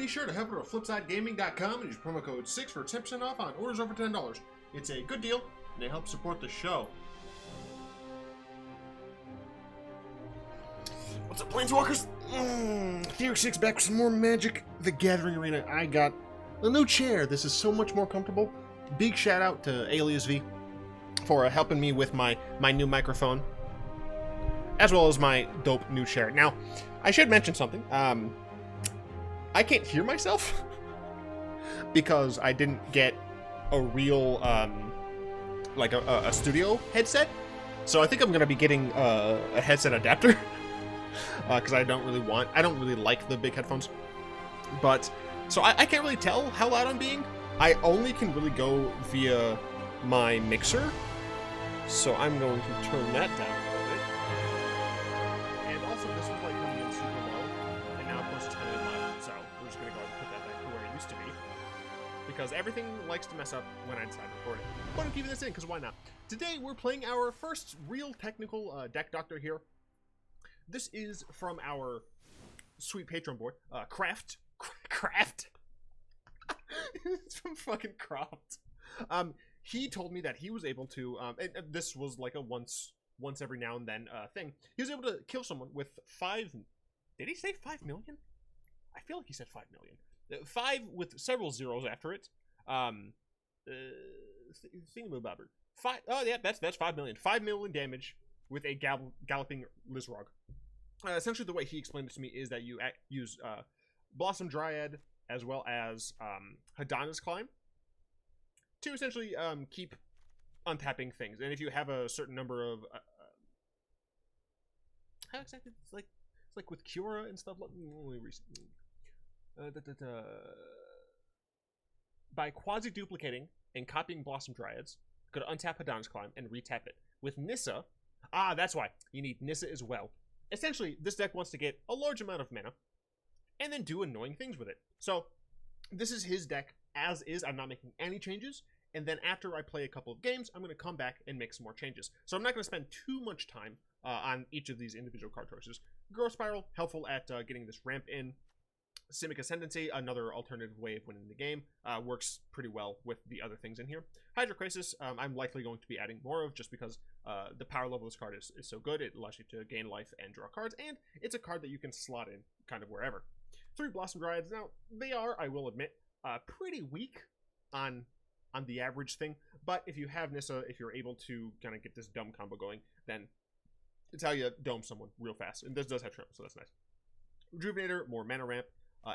Be sure to head over to flipsidegaming.com and use promo code 6 for 10% off on orders over $10. It's a good deal, and it helps support the show. What's up, Planeswalkers? Tier 6 back with some more Magic the Gathering Arena. I got a new chair. This is so much more comfortable. Big shout out to Alias V for helping me with my new microphone, as well as my dope new chair. Now, I should mention something. I can't hear myself because I didn't get a real, like a studio headset. So I think I'm going to be getting a headset adapter because I don't really like the big headphones. But, so I can't really tell how loud I'm being. I only can really go via my mixer. So I'm going to turn that down a little bit. And also, this was like coming in super low, and now of course it's coming in loud. So we're just going to go ahead and put that back to where it used to be, because everything likes to mess up when I decide recording. But I'm keeping this in because why not? Today we're playing our first real technical DeckDr here. This is from our sweet Patreon boy, Craft. It's from fucking Craft. He told me that he was able to, and this was like a once every now and then thing. He was able to kill someone with 5, did he say 5 million? I feel like he said 5 million. 5 with several zeros after it. Thingamabobber. 5, oh yeah, that's 5 million. 5 million damage with a Galloping Lizrog. Essentially the way he explained it to me is that you use Blossom Dryad as well as Hadana's Climb to essentially keep untapping things. And if you have a certain number of how exactly it's like with Kiora and stuff. By quasi duplicating and copying Blossom Dryads, go to untap Hadana's Climb and retap it. With Nissa, that's why you need Nissa as well. Essentially, this deck wants to get a large amount of mana and then do annoying things with it. So this is his deck as is. I'm not making any changes. And then after I play a couple of games, I'm going to come back and make some more changes. So I'm not going to spend too much time on each of these individual card choices. Growth Spiral, helpful at getting this ramp in. Simic Ascendancy, another alternative way of winning the game, works pretty well with the other things in here. Hydroid Krasis, I'm likely going to be adding more of just because the power level of this card is so good. It allows you to gain life and draw cards, and it's a card that you can slot in kind of wherever. 3 Blossom Dryads. Now, they are, I will admit, pretty weak on the average thing, but if you have Nissa, if you're able to kind of get this dumb combo going, then it's how you dome someone real fast. And this does have trample, so that's nice. Rejuvenator, more mana ramp.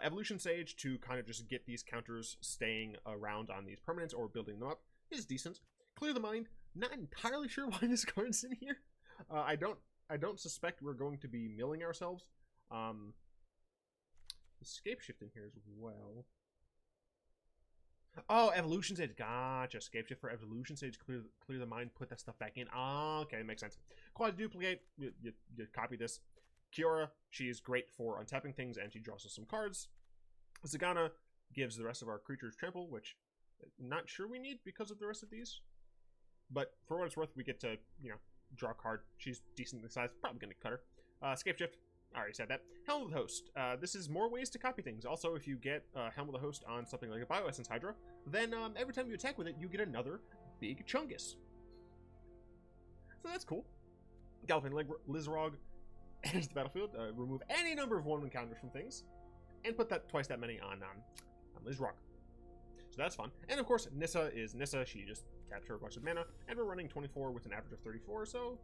Evolution Sage to kind of just get these counters staying around on these permanents or building them up is decent. Clear the Mind, not entirely sure why this card's in here. I don't suspect we're going to be milling ourselves. Escape Shift in here as well. Oh, Evolution Sage, gotcha. Escape Shift for Evolution Sage, clear the mind, put that stuff back in. Okay, makes sense. Quad Duplicate, you copy this. Kiora, she is great for untapping things, and she draws us some cards. Zagana gives the rest of our creatures trample, which I'm not sure we need because of the rest of these. But for what it's worth, we get to, draw a card. She's decently sized, probably going to cut her. Escape Shift, I already said that. Helm of the Host. This is more ways to copy things. Also, if you get Helm of the Host on something like a Bioessence Hydra, then every time you attack with it, you get another big Chungus. So that's cool. Galloping Lizrog enters the battlefield. Remove any number of 1 encounters from things, and put that twice that many on Lizrog. So that's fun. And of course, Nissa is Nissa. She just taps her a bunch of mana, and we're running 24 with an average of 34. So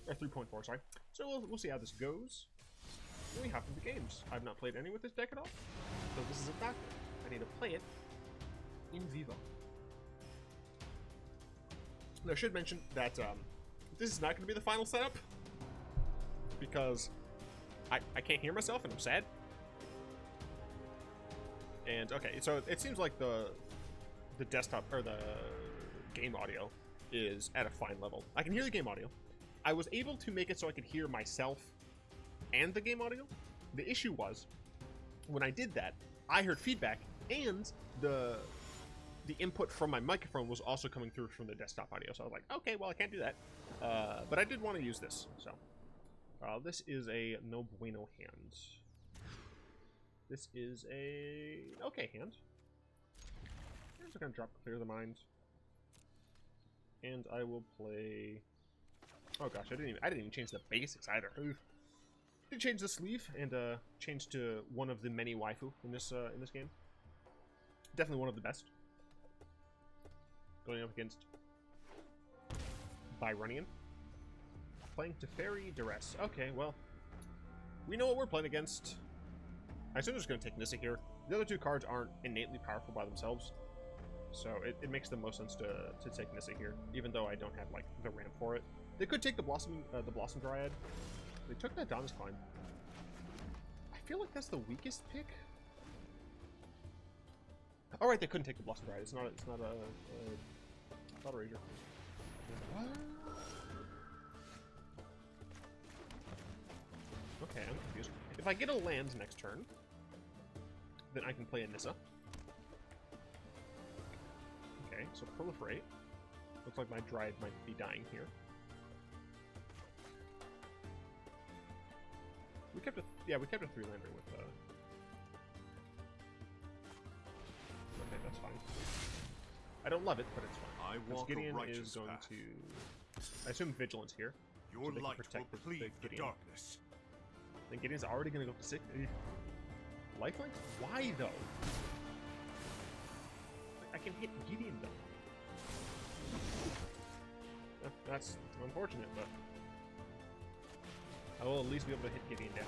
or 3.4, sorry. So we'll see how this goes. Then we hop into games. I've not played any with this deck at all, so this is a doctor. I need to play it in vivo. Now, I should mention that this is not going to be the final setup, because I can't hear myself and I'm sad. And okay, so it seems like the desktop or the game audio is at a fine level. I can hear the game audio. I was able to make it so I could hear myself and the game audio. The issue was when I did that, I heard feedback, and the input from my microphone was also coming through from the desktop audio. So I was like, okay, well, I can't do that. But I did want to use this. So this is a no bueno hand. This is a okay hand. I'm just gonna drop Clear the Mind, and I will play. Oh gosh, I didn't even change the basics either. Oof. Did change the sleeve and change to one of the many waifu in this game. Definitely one of the best. Going up against Byronian. Playing Teferi Duress. Okay, well, we know what we're playing against. I assume I'm just going to take Nissa here. The other two cards aren't innately powerful by themselves, so it makes the most sense to take Nissa here, even though I don't have like the ramp for it. They could take the Blossom Dryad. They took that Hadana's Climb. I feel like that's the weakest pick. All right, they couldn't take the Blossom Dryad. It's not a Rager. What? Okay, I'm confused. If I get a land next turn, then I can play a Nissa. Okay, so proliferate. Looks like my Dryad might be dying here. We kept a 3-lander with okay, that's fine. I don't love it, but it's fine. Gideon is going to, I assume, Vigilance here. Your so light protect will cleave the darkness. Then Gideon's already going to go to 6. Lifelink? Why though? I can hit Gideon though. That's unfortunate, but I will at least be able to hit Gideon down.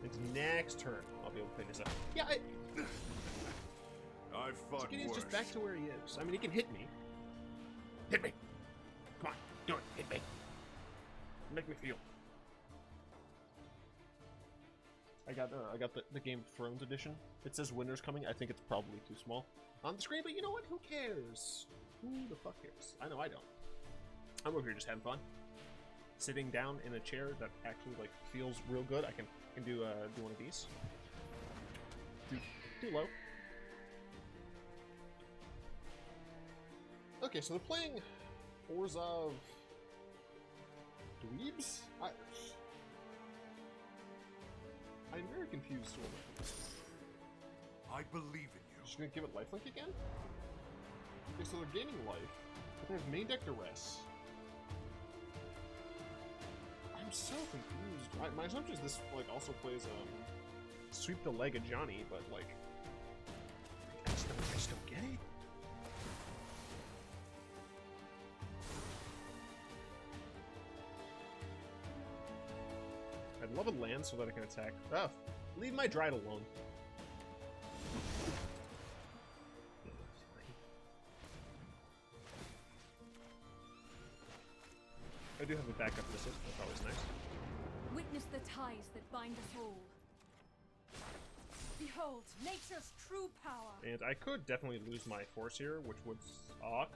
It's next turn I'll be able to play Nissa. Yeah, I've fought so Gideon's worse. just back to where he is. I mean, he can hit me. Hit me! Come on, do it. Hit me. Make me feel. I got the Game of Thrones edition. It says winter's coming. I think it's probably too small on the screen, but you know what? Who cares? Who the fuck cares? I know I don't. I'm over here just having fun. Sitting down in a chair that actually like feels real good. I can do one of these. Too low. Okay, so they're playing Orzhov Dweebs? I'm very confused. I believe in you. Just gonna give it lifelink again? Okay, so they're gaining life. But they have main deck duress. I'm so confused. My assumption is this like also plays sweep the leg of Johnny, but like I just don't get it. I'd love a land so that I can attack. Oh, leave my Dryad alone. I do have a backup Nissa. That's always nice. Witness the ties that bind us all. Behold, nature's true power. And I could definitely lose my force here, which would suck.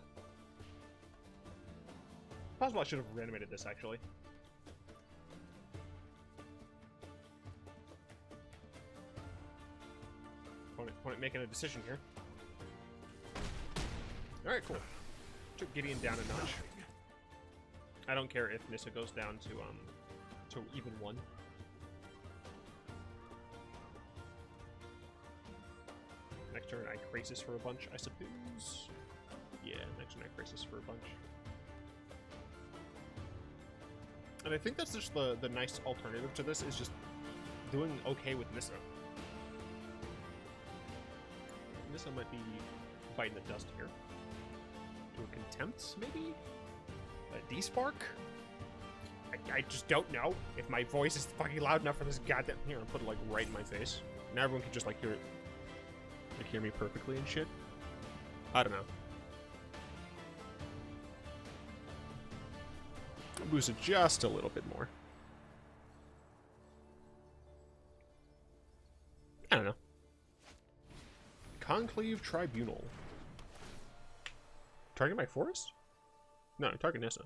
Possible I should have reanimated this, actually. Opponent making a decision here. Alright, cool. Took Gideon down a notch. I don't care if Nissa goes down to even 1. Next turn I Krasis for a bunch, I suppose. Yeah, next turn I Krasis for a bunch. And I think that's just the nice alternative to this, is just doing okay with Nissa. Nissa might be biting the dust here. To a Contempt, maybe? A D-Spark? I just don't know if my voice is fucking loud enough for this goddamn... Here, I'll put it like right in my face. Now everyone can just like hear it. Like hear me perfectly and shit. I don't know. Boost it just a little bit more. I don't know. Conclave Tribunal. Target my forest? No, target Nissa.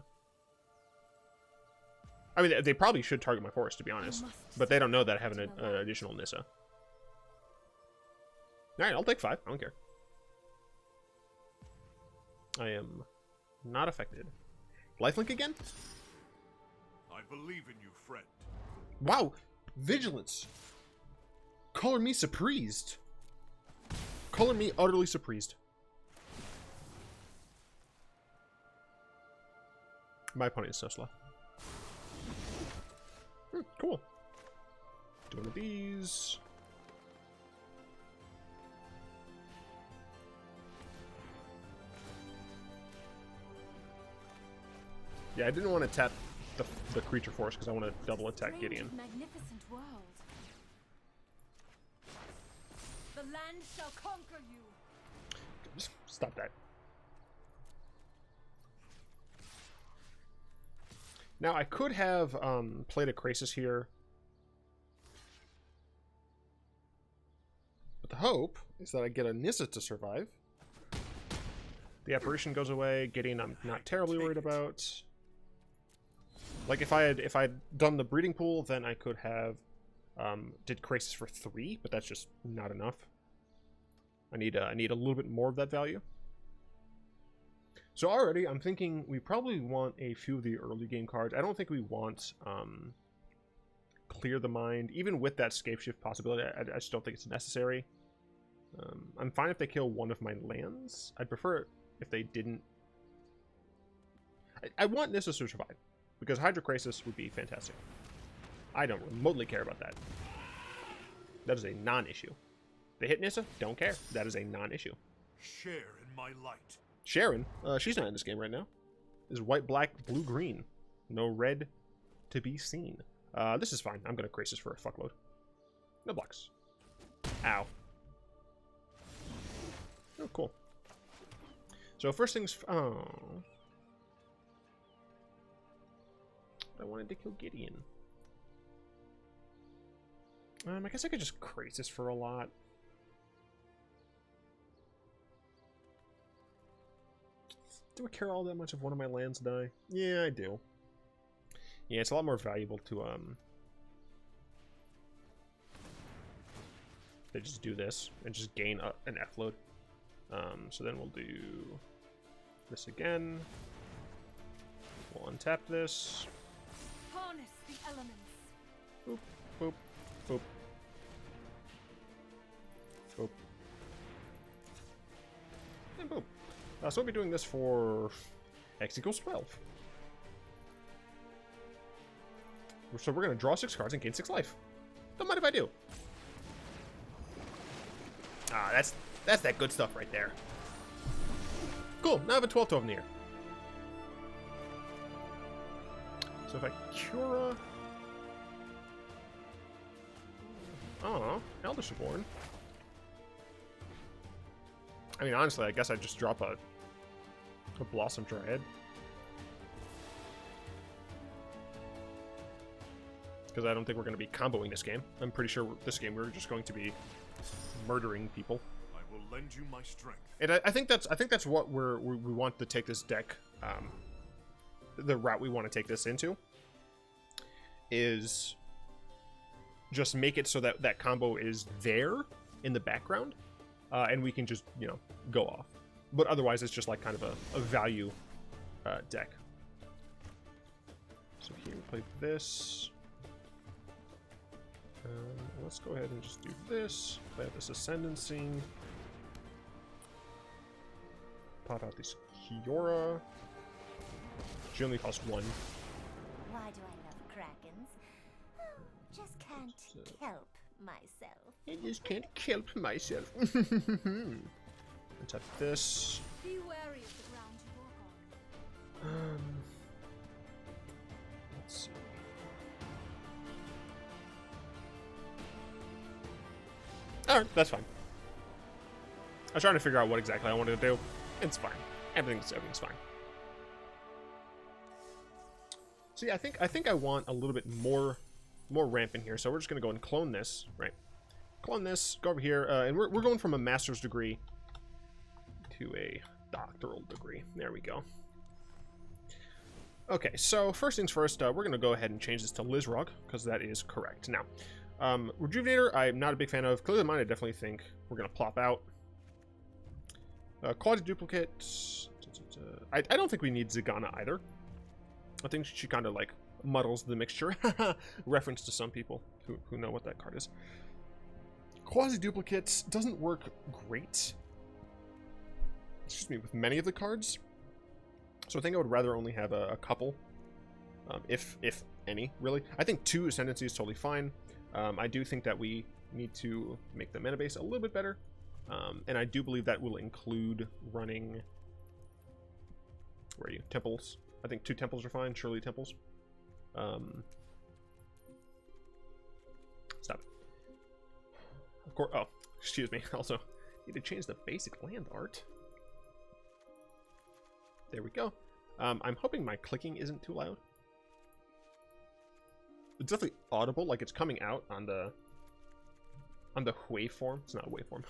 I mean, they probably should target my forest, to be honest. But they don't know that I have an additional Nissa. Alright, I'll take 5. I don't care. I am not affected. Lifelink again? I believe in you, friend. Wow, vigilance. Color me surprised. Color me utterly surprised. My opponent is so slow. Cool. Do one of these. Yeah, I didn't want to tap the creature force because I want to double attack Gideon. Magnificent world. The land shall conquer you. Stop that. Now I could have played a Krasis here, but the hope is that I get a Nissa to survive. The apparition goes away. Gideon, I'm not terribly worried about. Like if I had done the breeding pool, then I could have did Krasis for 3, but that's just not enough. I need a little bit more of that value. So already, I'm thinking we probably want a few of the early game cards. I don't think we want Clear the Mind, even with that Scapeshift possibility. I just don't think it's necessary. I'm fine if they kill one of my lands. I'd prefer if they didn't. I want Nissa to survive, because Hydroid Krasis would be fantastic. I don't remotely care about that. That is a non-issue. They hit Nissa, don't care. That is a non-issue. Share in my light. Sharon, she's not in this game right now. This is white, black, blue, green. No red to be seen. This is fine. I'm going to Krasis for a fuckload. No blocks. Ow. Oh, cool. So first things... Oh. I wanted to kill Gideon. I guess I could just Krasis for a lot. Do I care all that much if one of my lands die? Yeah, I do. Yeah, it's a lot more valuable to they just do this and just gain an F load. So then we'll do this again. We'll untap this. Harness the elements. Boop, boop, boop, boop, and boop. So we'll be doing this for X equals 12. So we're going to draw 6 cards and gain 6 life. Don't mind if I do. Ah, that's that good stuff right there. Cool, now I have a 12-12 in the air. So if I Kiora... Oh, Elder Reborn. I mean, honestly, I guess I'd just drop a Blossom Dryad. Because I don't think we're going to be comboing this game. I'm pretty sure this game we're just going to be murdering people. I will lend you my strength. And I think that's what we want to take this deck. The route we want to take this into is just make it so that that combo is there in the background, and we can just, you know, go off. But otherwise, it's just like kind of a value deck. So here we play this. Let's go ahead and just do this. Play out this Ascendancy. Pop out this Kiora. She only costs 1. Why do I love Krakens? Just can't help myself. I just can't help myself. Untap this. Be wary of the ground you walk on. Let's see. Alright, that's fine. I was trying to figure out what exactly I wanted to do. It's fine. Everything's fine. See, I think I want a little bit more ramp in here, so we're just gonna go and clone this, right? Clone this, go over here, and we're going from a master's degree to a doctoral degree. There we go. Okay, so first things first, we're going to go ahead and change this to Lizrog, because that is correct. Now, Rejuvenator, I'm not a big fan of. Clear the Mind, I definitely think we're going to plop out. Quality Duplicate, I don't think we need Zagana either. I think she kind of, like, muddles the mixture. Reference to some people who know what that card is. Quasi-duplicates doesn't work great, excuse me, with many of the cards. So I think I would rather only have a couple, if any, really. I think 2 Ascendancy is totally fine. I do think that we need to make the mana base a little bit better. And I do believe that will include running... Where are you? Temples. I think 2 temples are fine. Surely temples. Stop. Of course. Oh, excuse me. Also, need to change the basic land art. There we go. I'm hoping my clicking isn't too loud. It's definitely audible, like it's coming out on the waveform. It's not a waveform.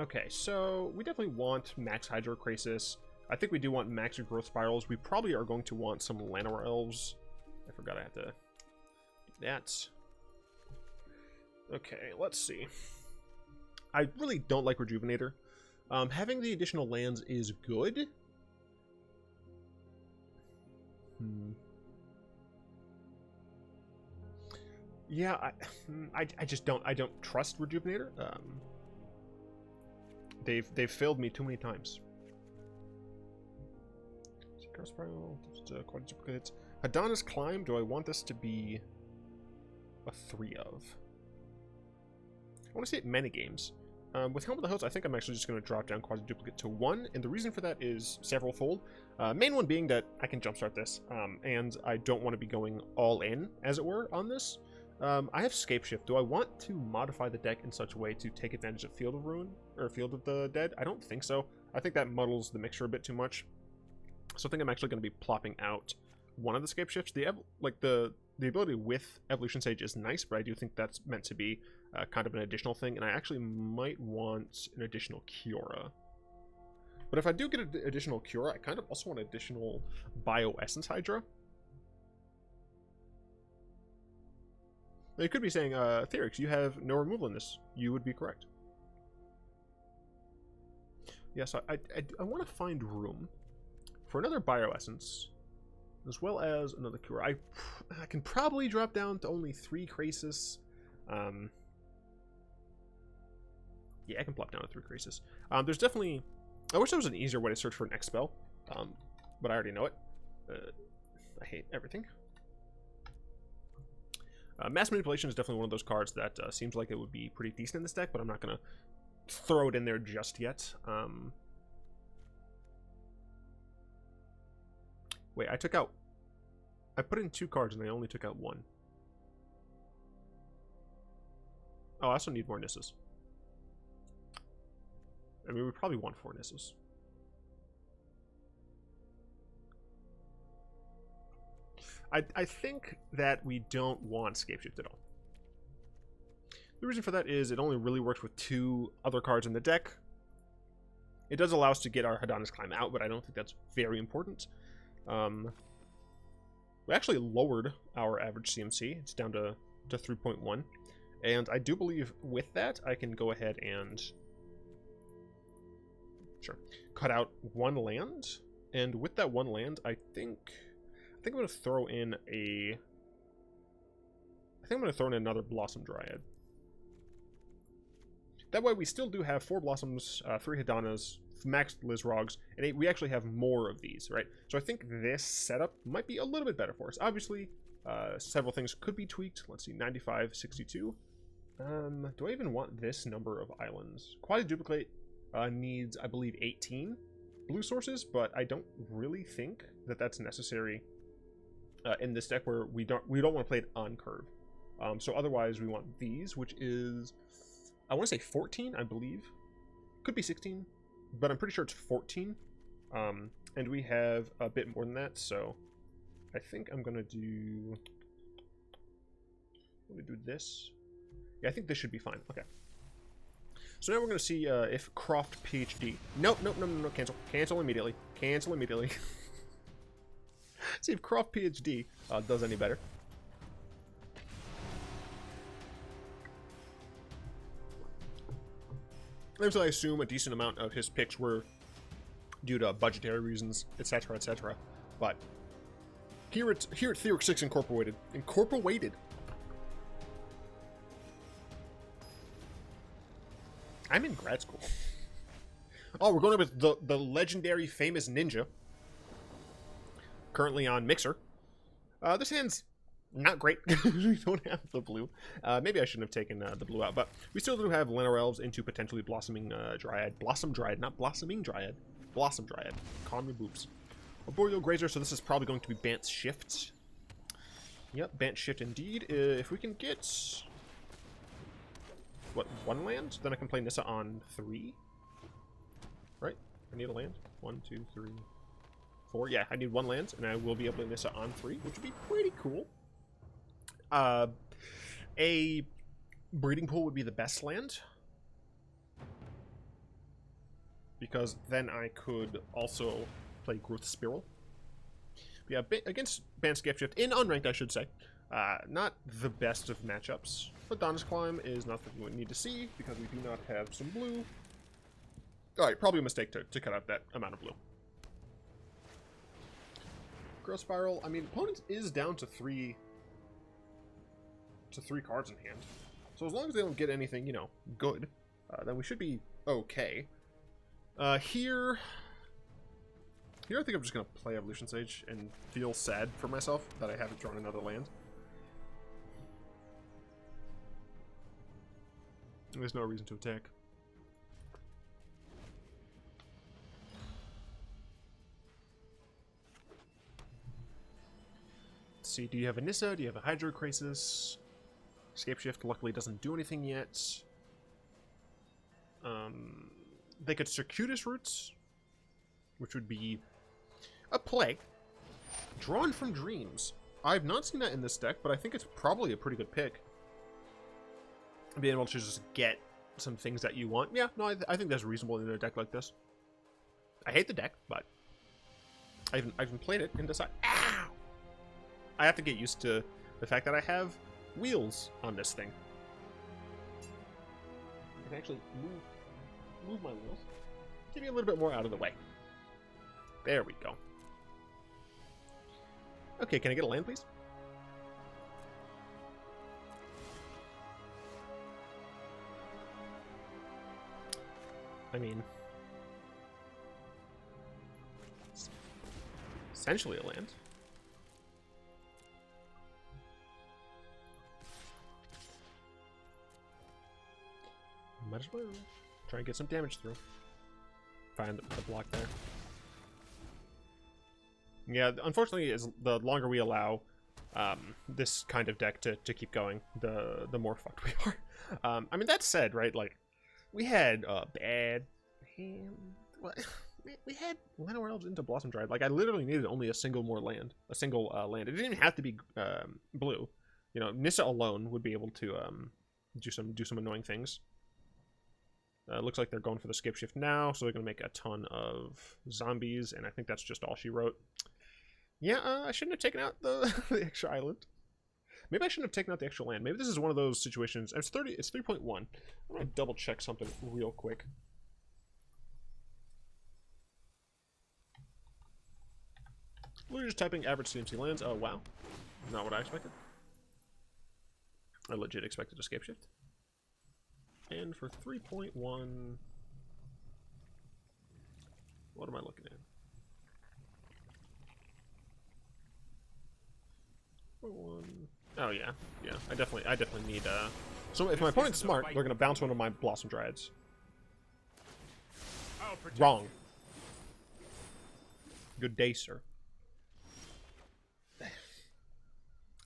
Okay, so we definitely want max Hydroid Krasis. I think we do want max growth spirals. We probably are going to want some Llanowar Elves. I forgot I had to do that. Okay, let's see. I really don't like Rejuvenator. Having the additional lands is good. Yeah, I just don't trust Rejuvenator. They've failed me too many times. Hadana's Climb. Do I want this to be a 3 of? I want to see it many games. With Helm of the Host, I think I'm actually just going to drop down Quasi-Duplicate to 1, and the reason for that is several-fold. Main one being that I can jumpstart this, and I don't want to be going all in, as it were, on this. I have Scape Shift. Do I want to modify the deck in such a way to take advantage of Field of Ruin, or Field of the Dead? I don't think so. I think that muddles the mixture a bit too much. So I think I'm actually going to be plopping out one of the Scape Shifts. The ability with Evolution Sage is nice, but I do think that's meant to be kind of an additional thing, and I actually might want an additional Kiora. But if I do get an additional Kiora, I kind of also want an additional Bioessence Hydra. They could be saying, Theorix, you have no removal in this. You would be correct. Yeah, so I want to find room for another Bioessence, as well as another Kiora. I can probably drop down to only 3 Krasis. Yeah, I can plop down to 3 Krasis. There's definitely... I wish there was an easier way to search for an X spell, but I already know it. I hate everything. Mass Manipulation is definitely one of those cards that seems like it would be pretty decent in this deck, but I'm not going to throw it in there just yet. Wait, I put in 2 cards and I only took out 1. Oh, I also need more Nissas. I mean, we probably want 4 Nissas. I think that we don't want Scape Shift at all. The reason for that is it only really works with 2 other cards in the deck. It does allow us to get our Hadana's Climb out, but I don't think that's very important. We actually lowered our average CMC. It's down to 3.1. And I do believe with that, I can go ahead and cut out 1 land. And with that 1 land, I think I'm going to throw in another Blossom Dryad. That way we still do have 4 Blossoms, 3 Hadanas, max Lizrogs, and we actually have more of these, right? So I think this setup might be a little bit better for us. Obviously, several things could be tweaked. Let's see, 95, 62. Do I even want this number of islands? Quasi-Duplicate needs, I believe, 18 blue sources, but I don't really think that that's necessary in this deck where we don't want to play it on curve. So otherwise, we want these, which is, I want to say 14, I believe. Could be 16, but I'm pretty sure it's 14. And we have a bit more than that, so I think I'm going to do... Let me do this. Yeah, I think this should be fine. Okay. So now we're going to see if Croft PhD... Nope, cancel. Cancel immediately. Cancel immediately. See if Croft PhD does any better. And so I assume a decent amount of his picks were due to budgetary reasons, etc., etc. But here at Theoric 6 Incorporated, I'm in grad school. Oh, we're going up with the legendary famous ninja. Currently on Mixer. This hand's not great. We don't have the blue. Maybe I shouldn't have taken the blue out, but we still do have Llanowar Elves into potentially Blossoming Dryad. Blossom Dryad, not Blossoming Dryad. Blossom Dryad. Calm your boobs. Arboreal Grazer, so this is probably going to be Bant's Shift. Yep, Bant Shift indeed. If we can get... what, 1 land? Then I can play Nissa on 3? Right? I need a land. 1, 2, 3, 4. Yeah, I need 1 land, and I will be able to Nissa on 3, which would be pretty cool. A breeding pool would be the best land, because then I could also play Growth Spiral. But yeah, against Bant's Shift, in unranked I should say, not the best of matchups. Hadana's Climb is not something we need to see, because we do not have some blue. Alright, probably a mistake to cut out that amount of blue. Growth Spiral, I mean, opponent is down to 3 cards in hand. So as long as they don't get anything, you know, good, then we should be okay. Here I think I'm just going to play Evolution Sage and feel sad for myself that I haven't drawn another land. There's no reason to attack. Let's see, do you have a Nissa? Do you have a Hydroid Krasis? Scapeshift luckily doesn't do anything yet. They could Circuitous Roots, which would be a play. Drawn from Dreams. I've not seen that in this deck, but I think it's probably a pretty good pick. Being able to just get some things that you want. Yeah, no, I think that's reasonable in a deck like this. I hate the deck, but I've played it and decided, ow! I have to get used to the fact that I have wheels on this thing. I can actually move my wheels. Give me a little bit more out of the way. There we go. Okay, can I get a land, please? I mean, essentially a land. Might as well try and get some damage through. Find the block there. Yeah, unfortunately, as the longer we allow this kind of deck to keep going, the more fucked we are. I mean, that said, right, like, we had bad hand. We had Llanowar Elves into Blossom Dryad. Like, I literally needed only a single more land. A single land. It didn't even have to be blue. You know, Nissa alone would be able to do some annoying things. Looks like they're going for the skip shift now, so they're going to make a ton of zombies, and I think that's just all she wrote. Yeah, I shouldn't have taken out the extra island. Maybe I shouldn't have taken out the extra land. Maybe this is one of those situations. It's 3.1. I'm going to double check something real quick. We're just typing average CMC lands. Oh, wow. Not what I expected. I legit expected escape shift. And for 3.1, what am I looking at? 1. Oh yeah. I definitely need. So if my opponent's smart, they're gonna bounce one of my Blossom Dryads. Wrong. Good day, sir.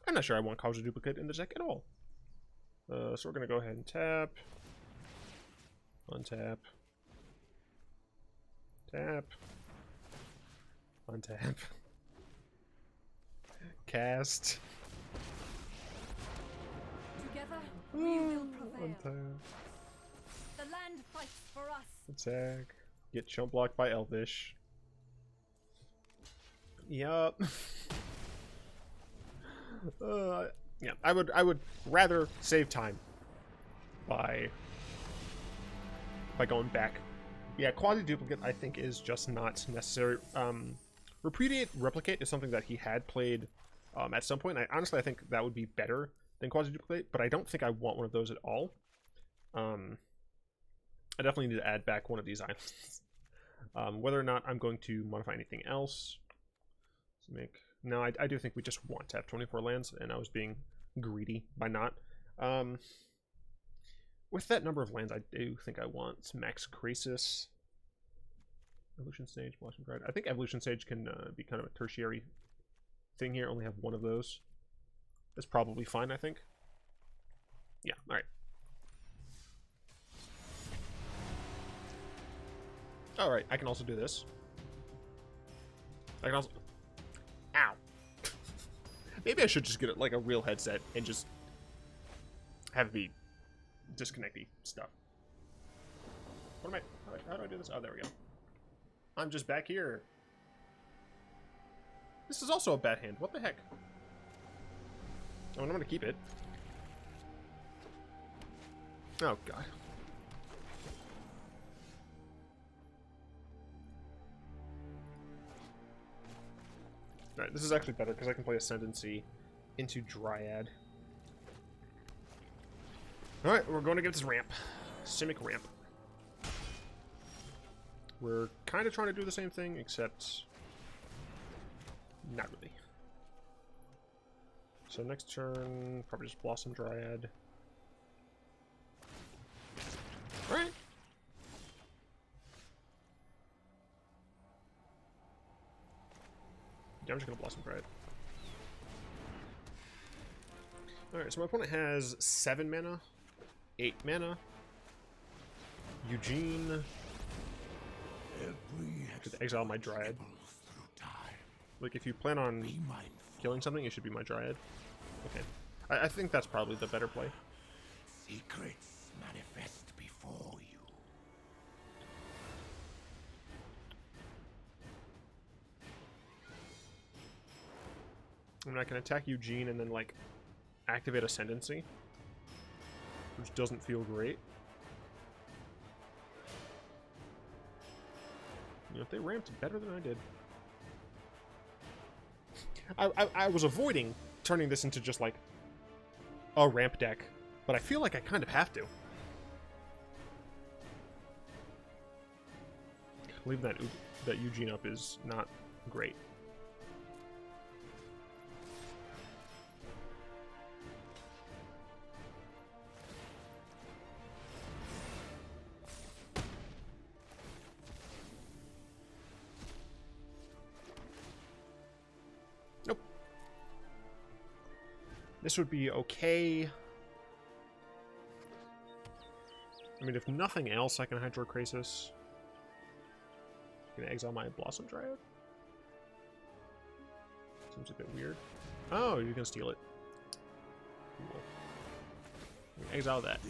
I'm not sure I want Cause a Duplicate in the deck at all. So we're gonna go ahead and tap. Untap. Tap. Untap. Cast. Together, we will prevail. Untap. The land fights for us. Attack. Get chump blocked by Elvish. Yup. Yeah, I would rather save time by going back Yeah, quasi-duplicate, I think, is just not necessary. Repudiate Replicate is something that he had played at some point. Honestly, I think that would be better than quasi-duplicate, but I don't think I want one of those at all. I definitely need to add back one of these islands. Whether or not I'm going to modify anything else. No, I do think we just want to have 24 lands, and I was being greedy by not. With that number of lands, I do think I want Max Krasis, Evolution Sage, Blossom Dryad. I think Evolution Sage can be kind of a tertiary thing here. Only have one of those. That's probably fine, I think. Yeah, alright. Alright, I can also do this. I can also... Ow! Maybe I should just get like a real headset and just have it be disconnecty stuff. What am I... How do I do this? Oh, there we go. I'm just back here. This is also a bad hand. What the heck? Oh, and I'm gonna keep it. Oh, God. Alright, this is actually better because I can play Ascendancy into Dryad. Alright, we're going to get this ramp. Simic Ramp. We're kind of trying to do the same thing, except not really. So next turn, probably just Blossom Dryad. Alright. Yeah, I'm just gonna Blossom Dryad. Alright, so my opponent has 7 mana, 8 mana. Eugene. Could exile my Dryad. Like, if you plan on killing something, it should be my Dryad. Okay. I think that's probably the better play. Secrets manifest before you. I mean, I can attack Eugene and then, like, activate Ascendancy, which doesn't feel great. You know, if they ramped better than I did. I was avoiding turning this into just, like, a ramp deck, but I feel like I kind of have to. Leaving that Eugene up is not great. Nope. This would be okay. I mean, if nothing else, I can Hydroid Krasis. Gonna exile my Blossom Dryad? Seems a bit weird. Oh, you can steal it. Cool. Exile that.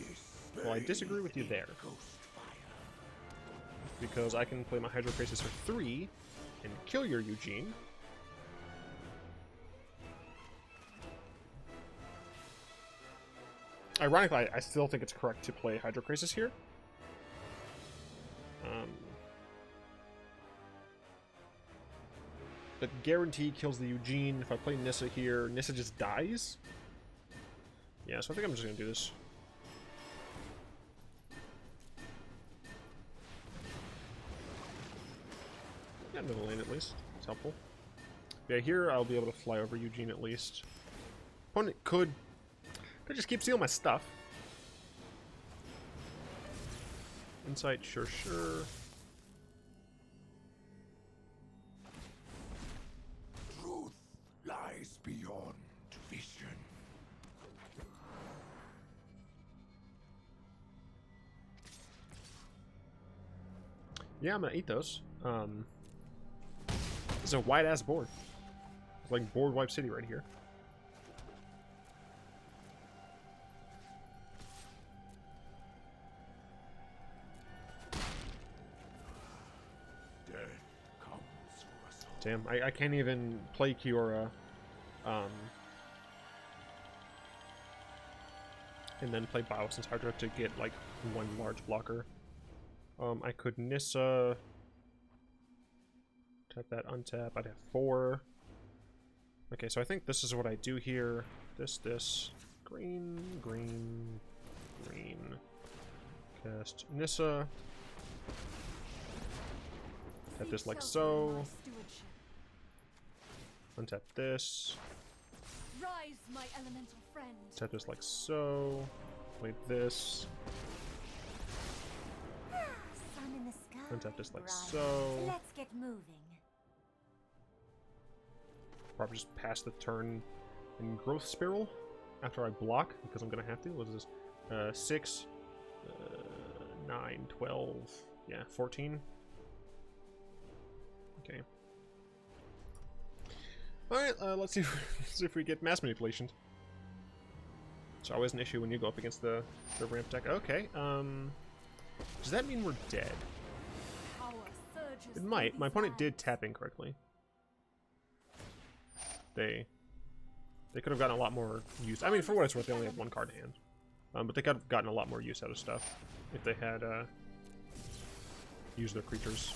Well, I disagree with you there. Because I can play my Hydroid Krasis for 3 and kill your Eugene. Ironically, I still think it's correct to play Hydroid Krasis here. But guaranteed kills the Eugene. If I play Nissa here, Nissa just dies. Yeah, so I think I'm just going to do this. Yeah, middle lane at least. It's helpful. Yeah, here I'll be able to fly over Eugene at least. Opponent could just keep stealing my stuff. Insight, sure. Truth lies beyond vision. Yeah, I'm gonna eat those. This is a wide-ass board. It's like board wipe city right here. Damn, I can't even play Kiora, and then play Bioessence Hydra to get, like, one large blocker. I could Nissa. Tap that, untap. I'd have 4. Okay, so I think this is what I do here. This. Green, green, green. Cast Nissa. Tap this like so. Untap this. Rise, my elemental friend. Tap this like so. Play this. Sun in the sky. Untap this like Right. so. Let's get moving. Probably just pass the turn in Growth Spiral after I block, because I'm going to have to. What is this? 6, 9, 12, yeah, 14. Okay. Alright, let's see if we get Mass Manipulation. It's always an issue when you go up against the ramp deck. Okay, does that mean we're dead? Power surges It might. through My these opponent did lands. tap incorrectly. They could have gotten a lot more use. I mean, for what it's worth, they only have 1 card in hand. But they could have gotten a lot more use out of stuff if they had used their creatures.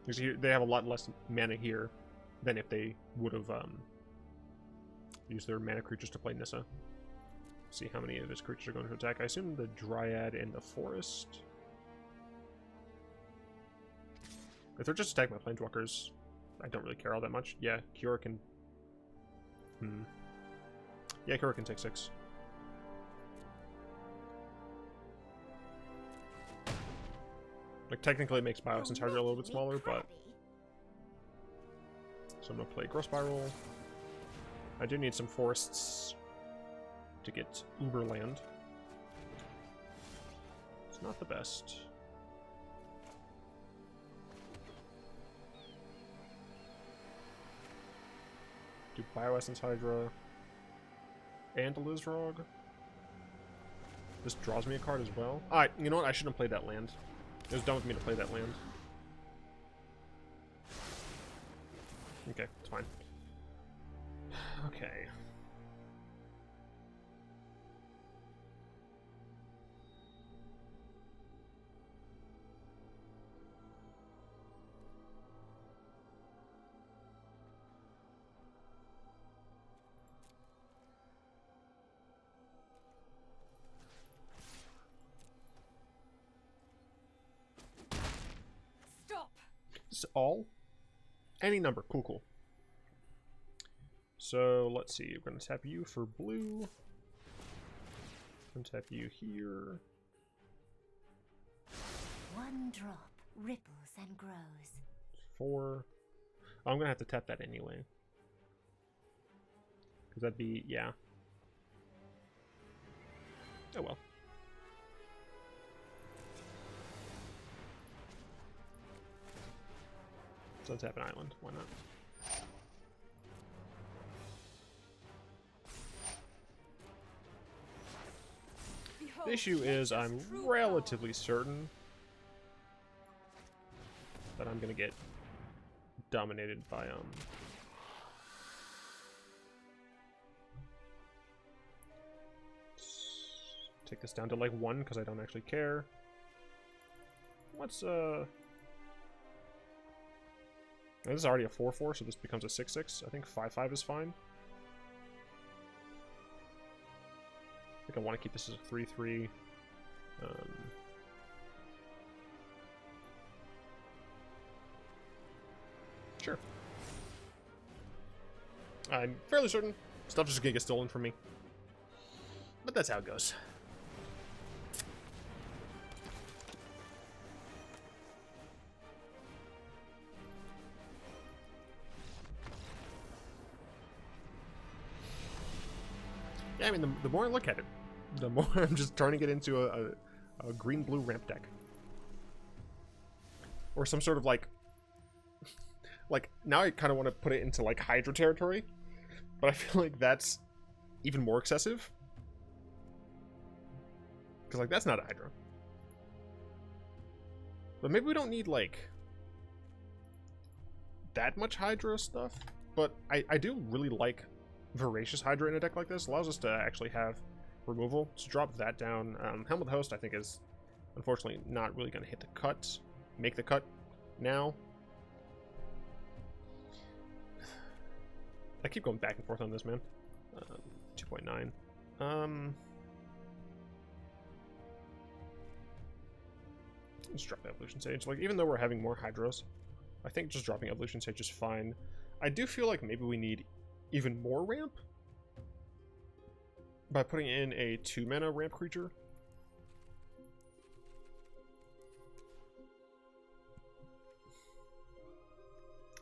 Because here, they have a lot less mana here than if they would have used their mana creatures to play Nissa. See how many of his creatures are going to attack. I assume the Dryad and the Forest. If they're just attacking my Planeswalkers, I don't really care all that much. Yeah, Kiora can... Yeah, Kiora can take 6. Like, technically it makes Bioessence Hydra a little bit smaller, but... So I'm gonna play Growth Spiral. I do need some forests to get Uberland. It's not the best. Do Bioessence Hydra and a Lizrog. This draws me a card as well. Alright, you know what? I shouldn't have played that land. It was dumb of me to play that land. Okay, it's fine. Okay. Stop. This is all? Any number. Cool, cool. So, let's see. We're going to tap you for blue. And tap you here. 1 drop ripples and grows. 4. Oh, I'm going to have to tap that anyway. Because that'd be, yeah. Oh well. So let's tap an island. Why not? Behold, The issue is I'm nature's true relatively certain that I'm gonna get dominated by take this down to like 1 because I don't actually care. What's this is already a 4/4, so this becomes a 6/6. I think 5/5 is fine. I think I want to keep this as a 3/3. Sure. I'm fairly certain stuff's just gonna get stolen from me. But that's how it goes. Yeah, I mean, the more I look at it, the more I'm just turning it into a green-blue ramp deck. Or some sort of, like... Like, now I kind of want to put it into, like, Hydra territory. But I feel like that's even more excessive. Because, like, that's not a Hydra. But maybe we don't need, like... that much Hydra stuff. But I do really like Voracious Hydra in a deck like this. Allows us to actually have removal. So drop that down. Helm of the Host, I think, is Unfortunately, not really going to hit the cut. Make the cut now. I keep going back and forth on this, man. 2.9. Let's drop Evolution Sage. Like, even though we're having more Hydras, I think just dropping Evolution Sage is fine. I do feel like maybe we need even more ramp by putting in a 2-mana ramp creature.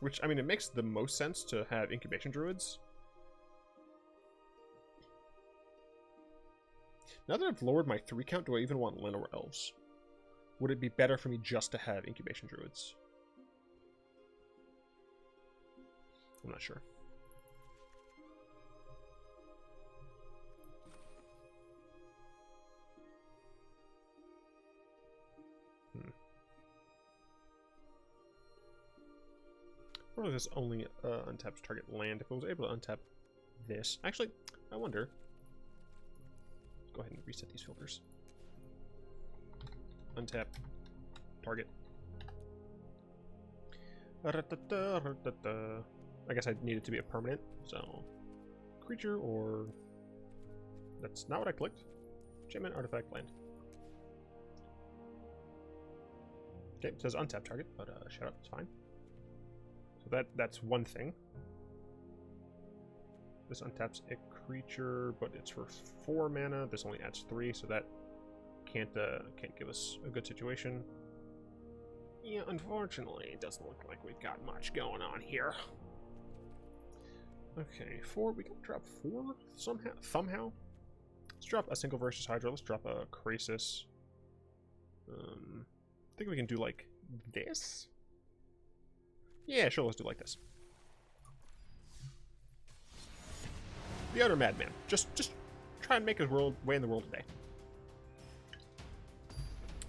Which, I mean, it makes the most sense to have Incubation Druids. Now that I've lowered my 3 count, do I even want Llanowar Elves? Would it be better for me just to have Incubation Druids? I'm not sure. Or this only untaps target land. If I was able to untap this. Actually, I wonder. Let's go ahead and reset these filters. Untap. Target. I guess I need it to be a permanent. So, creature or... That's not what I clicked. Enchantment, artifact, land. Okay, it says untap target, but shut up, it's fine. So that's one thing. This untaps a creature, but it's for 4 mana. This only adds 3, so that can't give us a good situation. Yeah, unfortunately, it doesn't look like we've got much going on here. Okay, 4. We can drop 4 somehow. Let's drop a single Voracious Hydra. Let's drop a Krasis. I think we can do like this. Yeah, sure, let's do like this. The Utter Madman. Just try and make his way in the world today.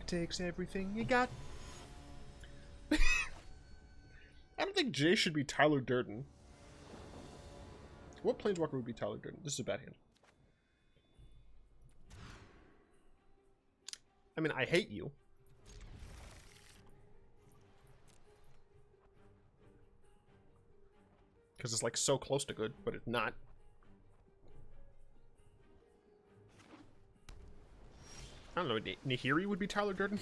Takes everything you got. I don't think Jay should be Tyler Durden. What Planeswalker would be Tyler Durden? This is a bad hand. I mean, I hate you. Because it's like so close to good, but it's not. I don't know, Nahiri would be Tyler Durden?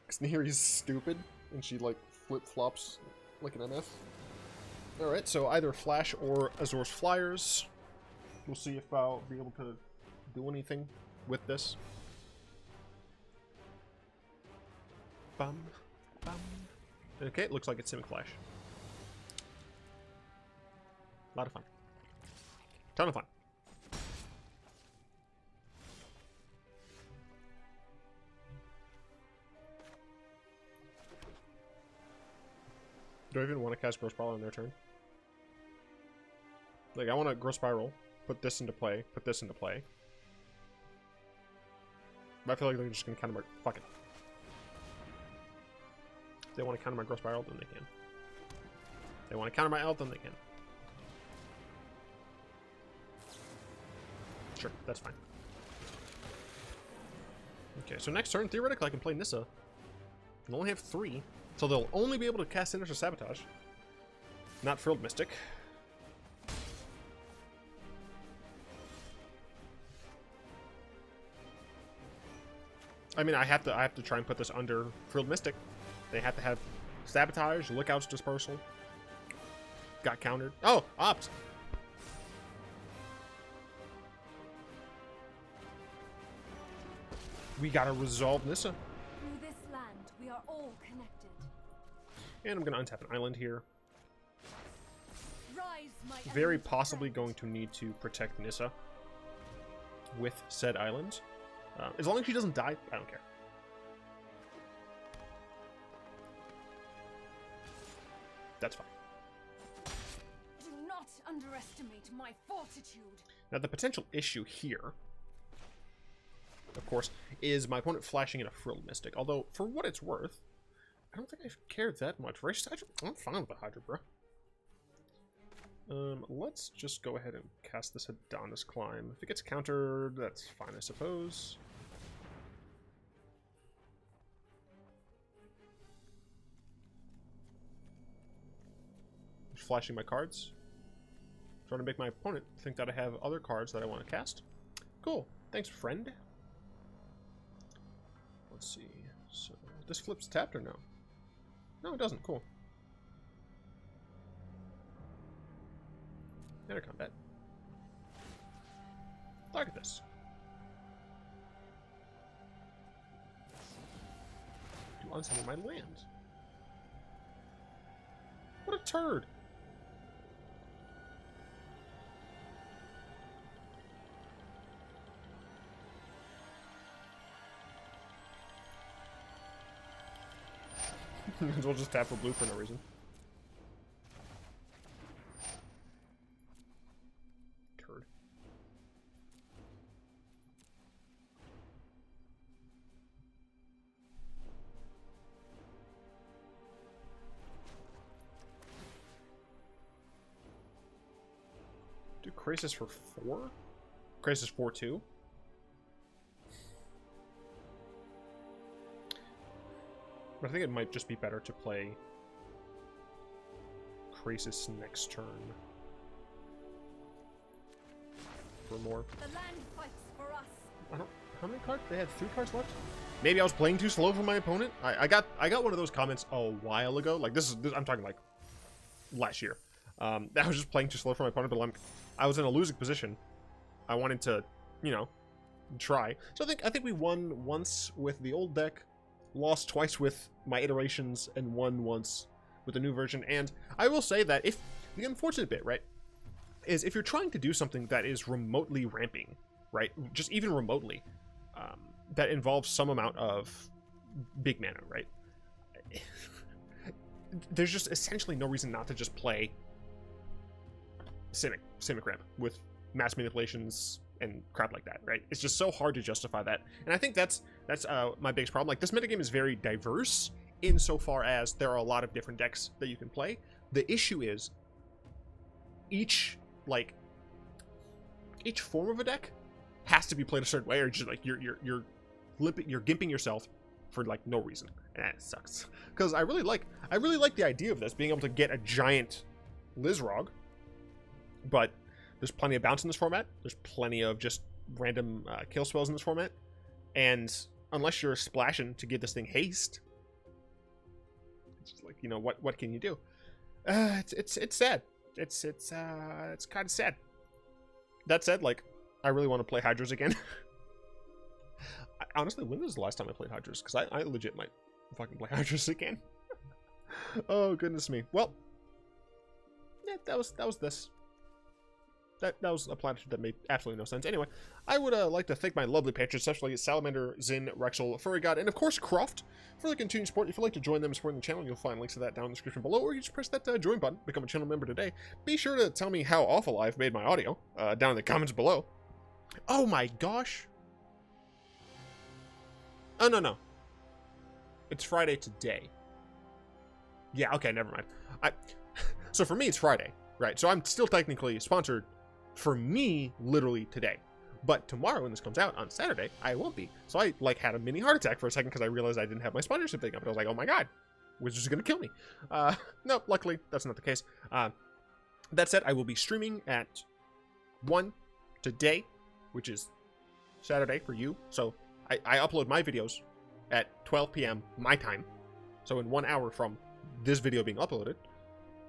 Because Nahiri's stupid, and she like flip-flops like an MF. Alright, so either Flash or Azor's Flyers. We'll see if I'll be able to do anything with this. Bum, bum. Okay, it looks like it's Simic Flash. A lot of fun. Ton of fun. Do I even want to cast Gross Spiral on their turn? Like, I want to Gross Spiral, put this into play, put this into play. But I feel like they're just going to counter my... Fuck it. If they want to counter my Gross Spiral, then they can. If they want to counter my Elf, then they can. Sure, that's fine. Okay, so next turn, theoretically, I can play Nissa. I only have 3, so they'll only be able to cast Sinister Sabotage. Not Frilled Mystic. I mean, I have to try and put this under Frilled Mystic. They have to have Sabotage, Lookout's Dispersal. Got countered. Oh, Opt! We gotta resolve Nissa. Through this land, we are all connected. And I'm gonna untap an island here. Rise, my Very element possibly friend. going to need to protect Nissa with said island. As long as she doesn't die, I don't care. That's fine. Do not underestimate my fortitude. Now the potential issue here, of course, is my opponent flashing in a Frilled Mystic. Although, for what it's worth, I don't think I care that much. Voracious Hydra? I'm fine with the Hydra, bro. Let's just go ahead and cast this Hadana's Climb. If it gets countered, that's fine, I suppose. flashing my cards. Trying to make my opponent think that I have other cards that I want to cast. Cool. Thanks, friend. Let's see. So this flips tapped or no? No, it doesn't. Cool. Enter combat. Look at this. Do unsummon my land. What a turd. We'll just tap for blue for no reason. Turd. Do Krasis for 4? Krasis 4/2? But I think it might just be better to play Krasis next turn. For more. The land fights for us. I don't. How many cards? They had 3 cards left. Maybe I was playing too slow for my opponent. I got one of those comments a while ago. Like this I'm talking like last year. I was just playing too slow for my opponent, but I was in a losing position. I wanted to, you know, try. So I think we won once with the old deck. Lost twice with my iterations and won once with the new version. And I will say that if the unfortunate bit, right, is if you're trying to do something that is remotely ramping, right, just even remotely, that involves some amount of big mana, right, there's just essentially no reason not to just play Simic Ramp with mass manipulations and crap like that, right? It's just so hard to justify that. And I think that's my biggest problem. Like, this metagame is very diverse insofar as there are a lot of different decks that you can play. The issue is each form of a deck has to be played a certain way, or just like you're gimping yourself for like no reason, and that sucks. Because I really like the idea of this, being able to get a giant Lizrog, but there's plenty of bounce in this format. There's plenty of just random kill spells in this format. And unless you're splashing to give this thing haste, it's just like, you know, what can you do? It's sad. It's kind of sad. That said, like, I really want to play Hydras again. Honestly, when was the last time I played Hydras? Because I legit might fucking play Hydras again. Oh, goodness me. Well, yeah, that was this. That was a platitude that made absolutely no sense. Anyway, I would like to thank my lovely patrons, especially Salamander, Zin, Rexel, Furry God, and of course Croft, for the continued support. If you'd like to join them and support the channel, you'll find links to that down in the description below, or you just press that join button, become a channel member today. Be sure to tell me how awful I've made my audio down in the comments below. Oh my gosh. Oh, no. It's Friday today. Yeah, okay, never mind. So for me, it's Friday, right? So I'm still technically sponsored for me, literally today. But tomorrow, when this comes out on Saturday, I won't be. So I had a mini heart attack for a second because I realized I didn't have my sponsorship thing up. And I was like, oh my god, Wizards are going to kill me. No, luckily, that's not the case. That said, I will be streaming at 1 today, which is Saturday for you. So I upload my videos at 12 p.m. my time. So in 1 hour from this video being uploaded,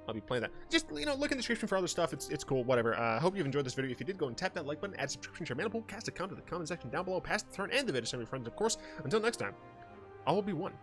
I'll be playing that. Just, you know, look in the description for other stuff. It's cool, whatever. I hope you've enjoyed this video. If you did, go and tap that like button, add subscription to your mana pool, cast a comment in the comment section down below, pass the turn, and the video to some of your friends, of course. Until next time, I will be one.